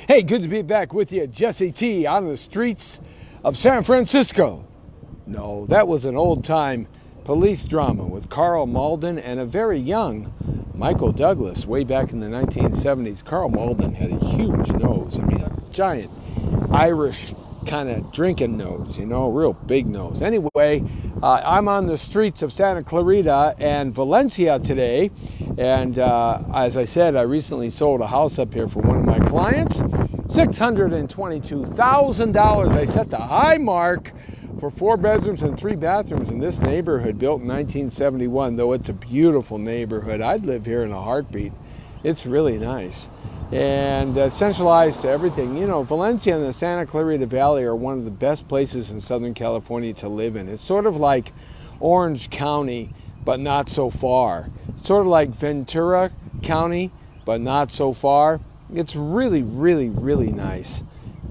Hey, good to be back with you, Jesse T, on the streets of San Francisco. No, that was an old-time police drama with Carl Malden and a very young Michael Douglas way back in the 1970s. Carl Malden had a huge nose. I mean, a giant Irish kind of drinking nose, you know, a real big nose. Anyway, I'm on the streets of Santa Clarita and Valencia today. And as I said, I recently sold a house up here for one of my clients. $622,000. I set the high mark for 4 bedrooms and 3 bathrooms in this neighborhood, built in 1971, though it's a beautiful neighborhood. I'd live here in a heartbeat. It's really nice. And centralized to everything. You know, Valencia and the Santa Clarita Valley are one of the best places in Southern California to live in. It's sort of like Orange County, but not so far. It's sort of like Ventura County, but not so far. It's really, really, really nice.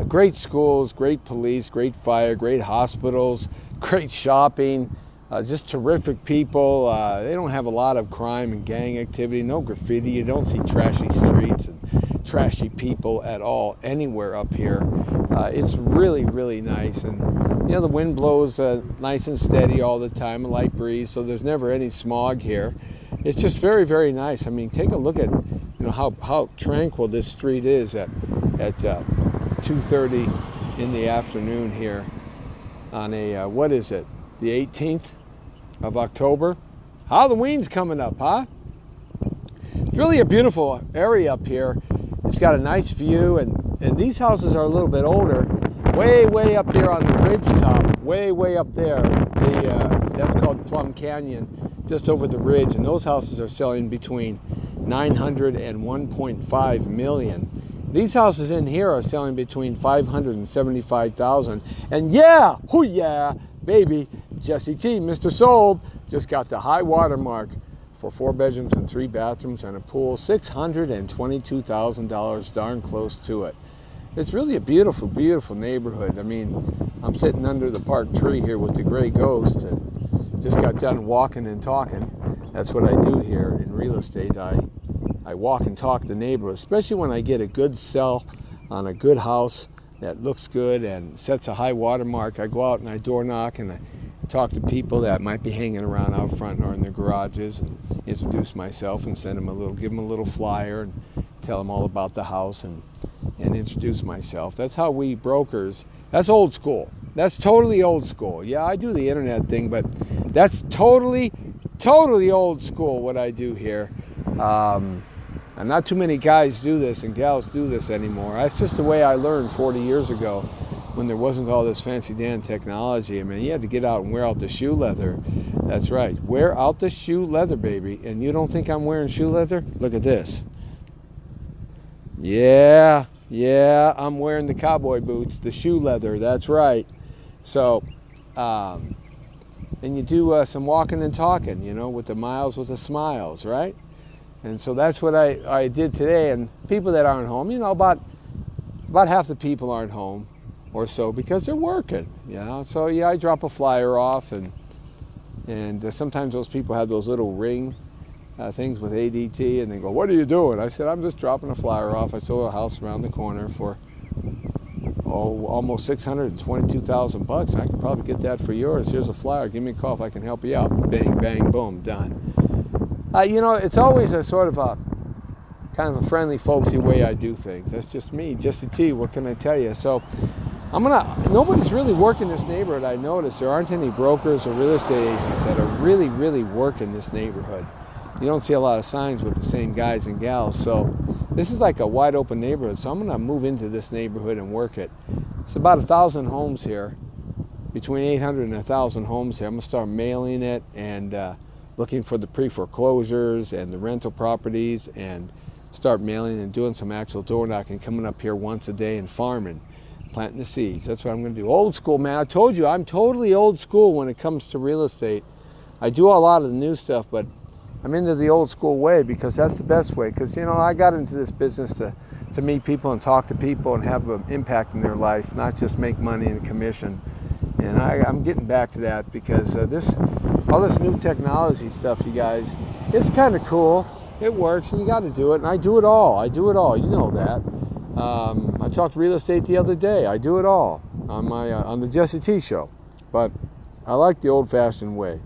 Great schools, great police, great fire, great hospitals, great shopping, just terrific people. They don't have a lot of crime and gang activity, no graffiti. You don't see trashy streets and trashy people at all anywhere up here. It's really, really nice. And, you know, the wind blows nice and steady all the time, a light breeze, so there's never any smog here. It's just very, very nice. I mean, take a look at, you know, how tranquil this street is at 2:30 in the afternoon here on a, what is it, the 18th of October? Halloween's coming up, huh? It's really a beautiful area up here. It's got a nice view, and these houses are a little bit older. Way up here on the ridge top, way up there, that's called Plum Canyon, just over the ridge, and those houses are selling between $900,000 and $1.5 million. These houses in here are selling between $500,000 and $75,000. And yeah, hoo yeah, baby, Jesse T, Mr. Sold, just got the high water mark for 4 bedrooms and 3 bathrooms and a pool. $622,000, darn close to it. It's really a beautiful, beautiful neighborhood. I mean, I'm sitting under the park tree here with the gray ghost and just got done walking and talking. That's what I do here in real estate. I walk and talk to the neighborhood, especially when I get a good sell on a good house that looks good and sets a high water mark. I go out and I door knock and I talk to people that might be hanging around out front or in their garages and introduce myself and give them a little flyer and tell them all about the house and introduce myself. That's how we brokers, that's old school. That's totally old school. Yeah, I do the internet thing, but that's totally old school what I do here. And not too many guys do this and gals do this anymore. That's just the way I learned 40 years ago when there wasn't all this fancy Dan technology. I mean, you had to get out and wear out the shoe leather. That's right. Wear out the shoe leather, baby. And you don't think I'm wearing shoe leather? Look at this. Yeah, I'm wearing the cowboy boots, the shoe leather. That's right. So, and you do some walking and talking, you know, with the miles with the smiles, right? And so that's what I did today. And people that aren't home, you know, about half the people aren't home or so because they're working, you know. So yeah, I drop a flyer off, and sometimes those people have those little ring things with ADT, and they go, "What are you doing?" I said, "I'm just dropping a flyer off. I sold a house around the corner for almost $622,000. I could probably get that for yours. Here's a flyer. Give me a call if I can help you out." Bang, bang, boom, done. You know, it's always a sort of a kind of a friendly, folksy way I do things. That's just me, Jesse T. What can I tell you? So nobody's really working this neighborhood. I noticed there aren't any brokers or real estate agents that are really, really working this neighborhood. You don't see a lot of signs with the same guys and gals. So this is like a wide open neighborhood. So I'm going to move into this neighborhood and work it. It's about 1,000 homes here, between 800 and 1,000 homes here. I'm going to start mailing it and looking for the pre-foreclosures and the rental properties, and start mailing and doing some actual door knocking, coming up here once a day and farming, planting the seeds. That's what I'm going to do. Old school, man. I told you, I'm totally old school when it comes to real estate. I do a lot of the new stuff, but I'm into the old school way because that's the best way. Because, you know, I got into this business to meet people and talk to people and have an impact in their life, not just make money and commission. And I'm getting back to that because all this new technology stuff, you guys, it's kind of cool. It works, and you got to do it. And I do it all. You know that. I talked real estate the other day. I do it all on my on the Jesse T Show. But I like the old-fashioned way.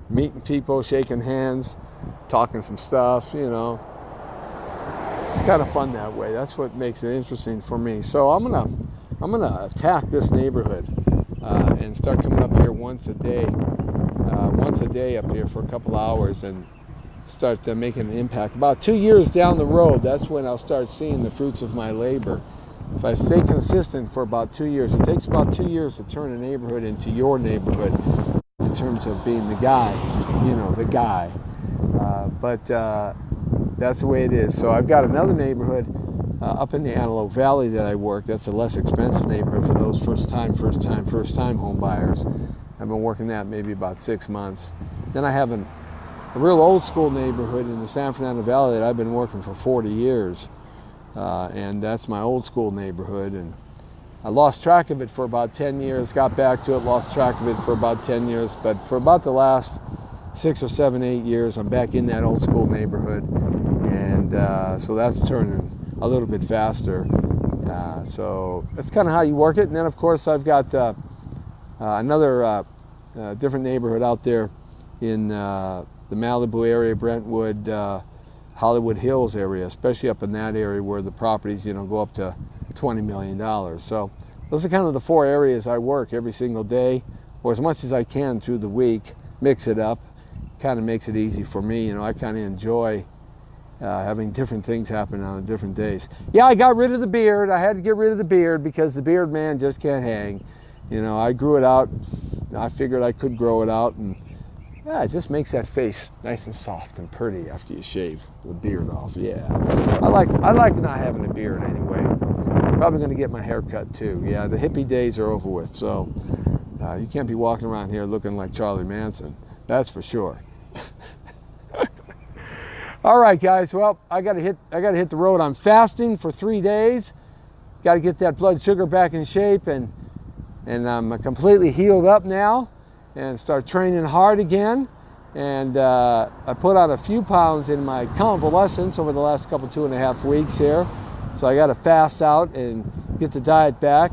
Meeting people, shaking hands, talking some stuff, you know. It's kind of fun that way. That's what makes it interesting for me. So I'm gonna attack this neighborhood and start coming up here once a day up here for a couple hours and start making an impact. About 2 years down the road, that's when I'll start seeing the fruits of my labor. If I stay consistent for about 2 years, it takes about 2 years to turn a neighborhood into your neighborhood in terms of being the guy, you know, the guy. But that's the way it is. So I've got another neighborhood up in the Antelope Valley that I work. That's a less expensive neighborhood for those first-time home buyers. I've been working that maybe about 6 months. Then I have a real old-school neighborhood in the San Fernando Valley that I've been working for 40 years. And that's my old-school neighborhood. And I lost track of it for about 10 years, got back to it, lost track of it for about 10 years. But for about the last 6 or 7, 8 years, I'm back in that old-school neighborhood. And so that's turning a little bit faster. So that's kind of how you work it. And then, of course, I've got another different neighborhood out there in the Malibu area, Brentwood, Hollywood Hills area, especially up in that area where the properties, you know, go up to $20 million. So those are kind of the 4 areas I work every single day, or as much as I can through the week, mix it up. Kind of makes it easy for me. You know, I kind of enjoy having different things happen on different days. Yeah, I got rid of the beard. I had to get rid of the beard because the beard man just can't hang. You know, I grew it out. I figured I could grow it out, and yeah, it just makes that face nice and soft and pretty after you shave the beard off. Yeah, I like not having a beard anyway. Probably going to get my hair cut too. Yeah, the hippie days are over with, so you can't be walking around here looking like Charlie Manson. That's for sure. All right, guys. Well, I got to hit the road. I'm fasting for 3 days. Got to get that blood sugar back in shape, and I'm completely healed up now, and start training hard again. And I put on a few pounds in my convalescence over the last couple 2.5 weeks here. So I got to fast out and get the diet back,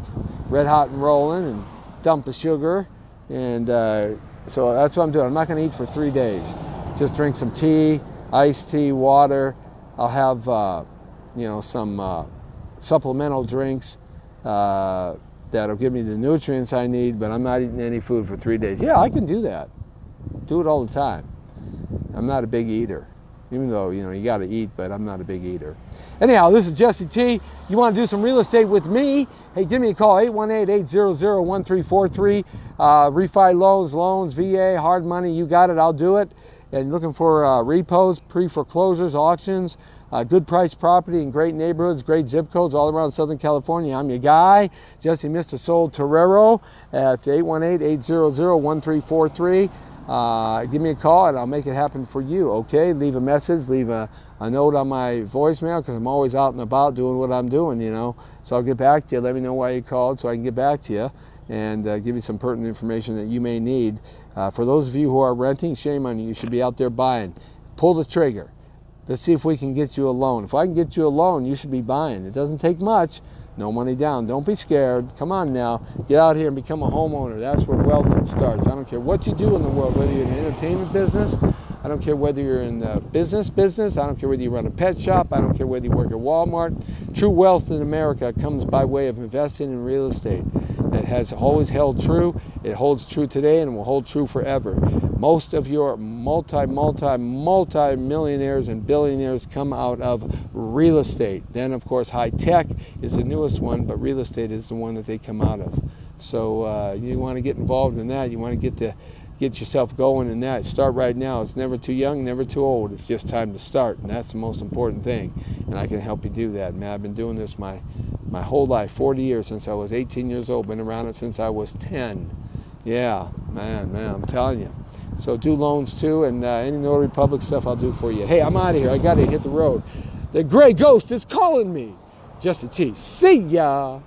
red hot and rolling, and dump the sugar. And so that's what I'm doing. I'm not going to eat for 3 days. Just drink some tea, iced tea, water. I'll have you know, some supplemental drinks that'll give me the nutrients I need, but I'm not eating any food for 3 days. Yeah, I can do that. Do it all the time. I'm not a big eater, even though, you know, you got to eat, but I'm not a big eater. Anyhow, this is Jesse T. You want to do some real estate with me? Hey, give me a call, 818-800-1343. Refi loans, VA, hard money, you got it, I'll do it. And looking for repos, pre-foreclosures, auctions, good price property in great neighborhoods, great zip codes all around Southern California. I'm your guy, Jesse Mr. Soul Torero at 818-800-1343. Give me a call and I'll make it happen for you, okay? Leave a message, leave a note on my voicemail, because I'm always out and about doing what I'm doing, you know. So I'll get back to you. Let me know why you called so I can get back to you and give you some pertinent information that you may need. For those of you who are renting, shame on you. You should be out there buying. Pull the trigger. Let's see if we can get you a loan. If I can get you a loan, you should be buying. It doesn't take much. No money down. Don't be scared. Come on now. Get out here and become a homeowner. That's where wealth starts. I don't care what you do in the world, whether you're in the entertainment business. I don't care whether you're in the business. I don't care whether you run a pet shop. I don't care whether you work at Walmart. True wealth in America comes by way of investing in real estate. That has always held true. It holds true today and will hold true forever. Most of your multi-millionaires and billionaires come out of real estate. Then, of course, high tech is the newest one, but real estate is the one that they come out of. So you want to get involved in that. You want to get yourself going in that. Start right now. It's never too young, never too old. It's just time to start, and that's the most important thing. And I can help you do that, man. I've been doing this my whole life, 40 years, since I was 18 years old. Been around it since I was 10. Yeah, man, I'm telling you. So do loans too, and any Notary Public stuff I'll do for you. Hey, I'm out of here. I got to hit the road. The gray ghost is calling me. Jesse T. See ya.